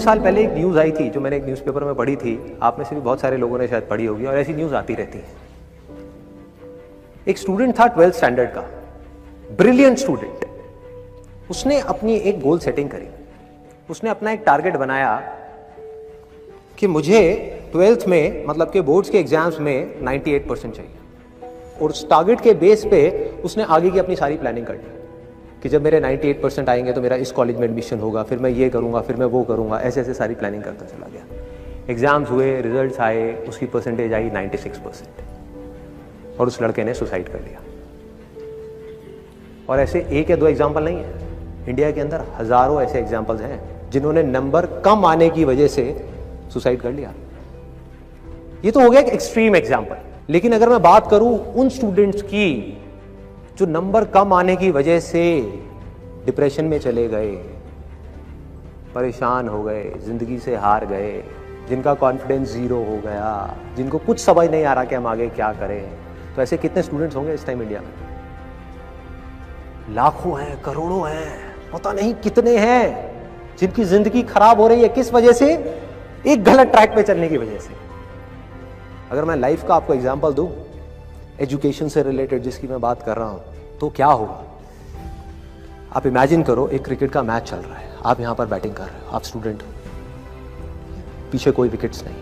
साल पहले एक न्यूज़ आई थी जो मैंने एक न्यूज़पेपर में पढ़ी थी, आप में से भी बहुत सारे लोगों ने शायद पढ़ी होगी और ऐसी न्यूज़ आती रहती है। एक स्टूडेंट था 12th स्टैंडर्ड का, ब्रिलियंट स्टूडेंट। उसने अपनी एक गोल सेटिंग करी, उसने अपना एक टारगेट बनाया कि मुझे 12th में मतलब कि बोर्ड्स के एग्जाम्स में 98% चाहिए, और उस टारगेट के बेस पे उसने आगे की अपनी सारी प्लानिंग कर ली कि जब मेरे 98% आएंगे तो मेरा इस कॉलेज में एडमिशन होगा, फिर मैं ये करूँगा, फिर मैं वो करूँगा, ऐसे ऐसे सारी प्लानिंग करता चला गया। एग्ज़ाम्स हुए, रिजल्ट्स आए, उसकी परसेंटेज आई 96% और उस लड़के ने सुसाइड कर लिया। और ऐसे एक या दो एग्जाम्पल नहीं है, इंडिया के अंदर हज़ारों ऐसे एग्जाम्पल्स हैं जिन्होंने नंबर कम आने की वजह से सुसाइड कर लिया। ये तो हो गया एक एक्सट्रीम एग्जाम्पल, लेकिन अगर मैं बात करूं उन स्टूडेंट्स की जो नंबर कम आने की वजह से डिप्रेशन में चले गए, परेशान हो गए, जिंदगी से हार गए, जिनका कॉन्फिडेंस जीरो हो गया, जिनको कुछ समझ नहीं आ रहा कि हम आगे क्या करें, तो ऐसे कितने स्टूडेंट्स होंगे इस टाइम इंडिया में? लाखों हैं, करोड़ों हैं, पता नहीं कितने हैं जिनकी जिंदगी खराब हो रही है। किस वजह से? एक गलत ट्रैक पे चलने की वजह से। अगर मैं लाइफ का आपको एग्जांपल दूं, एजुकेशन से रिलेटेड जिसकी मैं बात कर रहा हूं, तो क्या होगा? आप इमेजिन करो एक क्रिकेट का मैच चल रहा है, आप यहां पर बैटिंग कर रहे हो, आप स्टूडेंट हो, पीछे कोई विकेट्स नहीं है।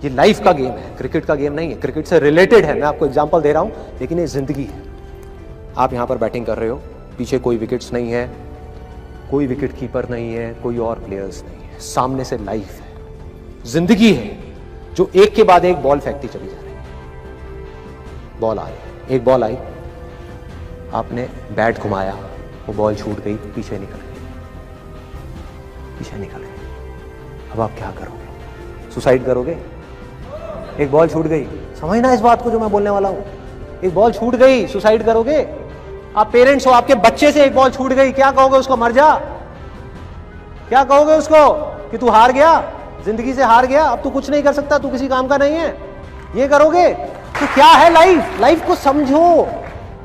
ये लाइफ का गेम है, क्रिकेट का गेम नहीं है, क्रिकेट से रिलेटेड है, मैं आपको एग्जांपल दे रहा हूं, लेकिन ये जिंदगी है। आप यहां पर बैटिंग कर रहे हो, पीछे कोई विकेट्स नहीं है, कोई विकेट कीपर नहीं है, कोई और प्लेयर्स नहीं है, सामने से लाइफ है, जिंदगी है जो एक के बाद एक बॉल फेंकती चली जा रही है। बॉल आ रही, एक बॉल आई, आपने बैट घुमाया, वो बॉल छूट गई, पीछे निकल गई, पीछे निकल गई। अब आप क्या करोगे? सुसाइड करोगे? एक बॉल छूट गई, समझना इस बात को जो मैं बोलने वाला हूं, एक बॉल छूट गई, सुसाइड करोगे? आप पेरेंट्स हो, आपके बच्चे से एक बॉल छूट गई, क्या कहोगे उसको? मर जा? क्या कहोगे उसको कि तू हार गया, जिंदगी से हार गया, अब तू कुछ नहीं कर सकता, तू किसी काम का नहीं है? ये करोगे? तो क्या है लाइफ? लाइफ को समझो।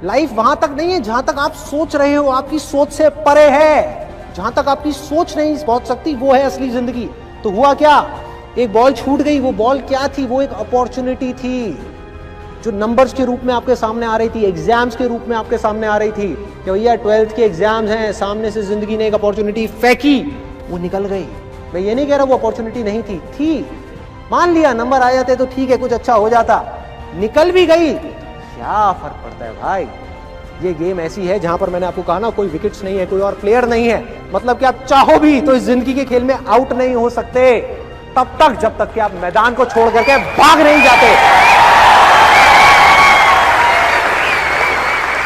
लाइफ वहां तक नहीं है जहां तक आप सोच रहे हो, आपकी सोच से परे है। जहां तक आपकी सोच नहीं पहुंच सकती वो है असली जिंदगी। तो हुआ क्या? एक बॉल छूट गई। वो बॉल क्या थी? वो एक अपॉर्चुनिटी थी जो नंबर्स के रूप में आपके सामने आ रही थी, एग्जाम्स के रूप में आपके सामने आ रही थी कि भैया 12th के एग्जाम्स हैं, सामने से जिंदगी ने एक अपॉर्चुनिटी फेंकी, वो निकल गई। मैं ये नहीं कह रहा वो अपॉर्चुनिटी नहीं थी, मान लिया नंबर आ जाते तो ठीक है, कुछ अच्छा हो जाता, निकल भी गई, क्या फर्क पड़ता है भाई? ये गेम ऐसी है जहां पर मैंने आपको कहा ना, कोई विकेट्स नहीं है, कोई और प्लेयर नहीं है, मतलब कि आप चाहो भी तो इस जिंदगी के खेल में आउट नहीं हो सकते तब तक जब तक कि आप मैदान को छोड़ करके भाग नहीं जाते।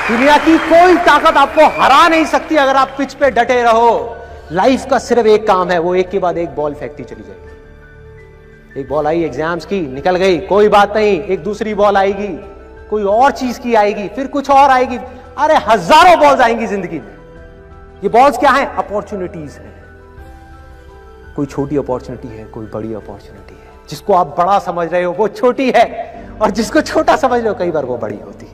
दुनिया की कोई ताकत आपको हरा नहीं सकती अगर आप पिच पे डटे रहो। लाइफ का सिर्फ एक काम है, वो एक के बाद एक बॉल फेंकती चली जाएगी। एक बॉल आई एग्जाम्स की, निकल गई, कोई बात नहीं, एक दूसरी बॉल आएगी, कोई और चीज की आएगी, फिर कुछ और आएगी, अरे हजारों बॉल्स आएंगी जिंदगी में। ये बॉल्स क्या हैं? अपॉर्चुनिटीज हैं। कोई छोटी अपॉर्चुनिटी है, कोई बड़ी अपॉर्चुनिटी है। जिसको आप बड़ा समझ रहे हो वो छोटी है, और जिसको छोटा समझ रहे हो कई बार वो बड़ी होती है।